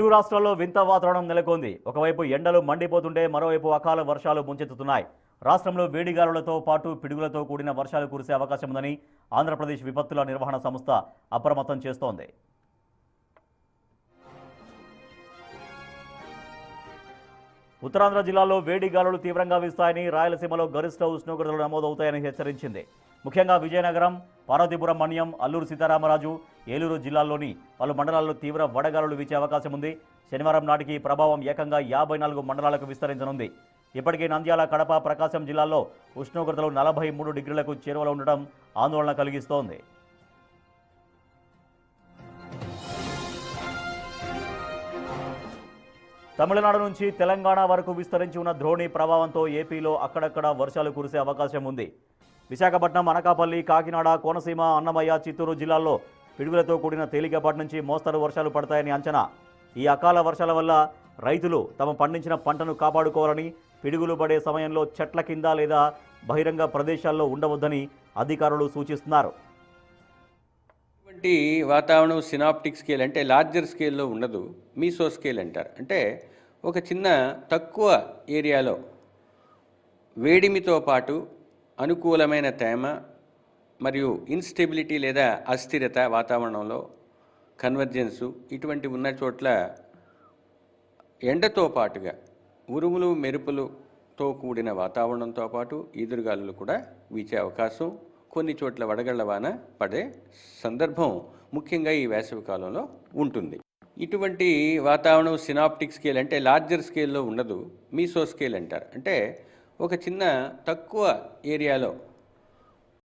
తెలుగు రాష్ట్రాల్లో వింత వాతావరణం నెలకొంది. ఒకవైపు ఎండలు మండిపోతుంటే మరోవైపు అకాల వర్షాలు ముంచెత్తుతున్నాయి. రాష్ట్రంలో వేడిగాలులతో పాటు పిడుగులతో కూడిన వర్షాలు కురిసే అవకాశం ఉందని ఆంధ్రప్రదేశ్ విపత్తుల నిర్వహణ సంస్థ అప్రమత్తం చేస్తోంది. ఉత్తరాంధ్ర జిల్లాలో వేడిగాలులు తీవ్రంగా వీస్తాయని, రాయలసీమలో గరిష్ట ఉష్ణోగ్రతలు నమోదవుతాయని హెచ్చరించింది. ముఖ్యంగా విజయనగరం, పార్వతీపురం మన్యం, అల్లూరు సీతారామరాజు, ఏలూరు జిల్లాల్లోని పలు మండలాల్లో తీవ్ర వడగాలులు వీచే అవకాశం ఉంది. శనివారం నాటికి ప్రభావం ఏకంగా 54 మండలాలకు విస్తరించనుంది. ఇప్పటికే నంద్యాల, కడప, ప్రకాశం జిల్లాల్లో ఉష్ణోగ్రతలు 43 డిగ్రీలకు చేరువలో ఉండడం ఆందోళన కలిగిస్తోంది. తమిళనాడు నుంచి తెలంగాణ వరకు విస్తరించి ఉన్న ద్రోణి ప్రభావంతో ఏపీలో అక్కడక్కడ వర్షాలు కురిసే అవకాశం ఉంది. విశాఖపట్నం, అనకాపల్లి, కాకినాడ, కోనసీమ, అన్నమయ్య, చిత్తూరు జిల్లాల్లో పిడుగులతో కూడిన తేలికపాటి నుంచి మోస్తరు వర్షాలు పడతాయని అంచనా. ఈ అకాల వర్షాల వల్ల రైతులు తమ పండించిన పంటను కాపాడుకోవాలని, పిడుగులు పడే సమయంలో చెట్ల కింద లేదా బహిరంగ ప్రదేశాల్లో ఉండవద్దని అధికారులు సూచిస్తున్నారు. ఇటువంటి వాతావరణం సినాప్టిక్ స్కేల్ అంటే లార్జర్ స్కేల్లో ఉండదు, మీసో స్కేల్ అంటారు. అంటే ఒక చిన్న తక్కువ ఏరియాలో వేడిమితో పాటు అనుకూలమైన తేమ మరియు ఇన్స్టెబిలిటీ లేదా అస్థిరత వాతావరణంలో కన్వర్జెన్సు ఇటువంటి ఉన్న చోట్ల ఎండతో పాటుగా ఉరుములు మెరుపులతో కూడిన వాతావరణంతో పాటు ఈదురుగాలులు కూడా వీచే అవకాశం, కొన్ని చోట్ల వడగళ్ల వాన పడే సందర్భం ముఖ్యంగా ఈ వేసవి కాలంలో ఉంటుంది. ఇటువంటి వాతావరణం సినాప్టిక్ స్కేల్ అంటే లార్జర్ స్కేల్లో ఉండదు, మీసో స్కేల్ అంటారు. అంటే ఒక చిన్న తక్కువ ఏరియాలో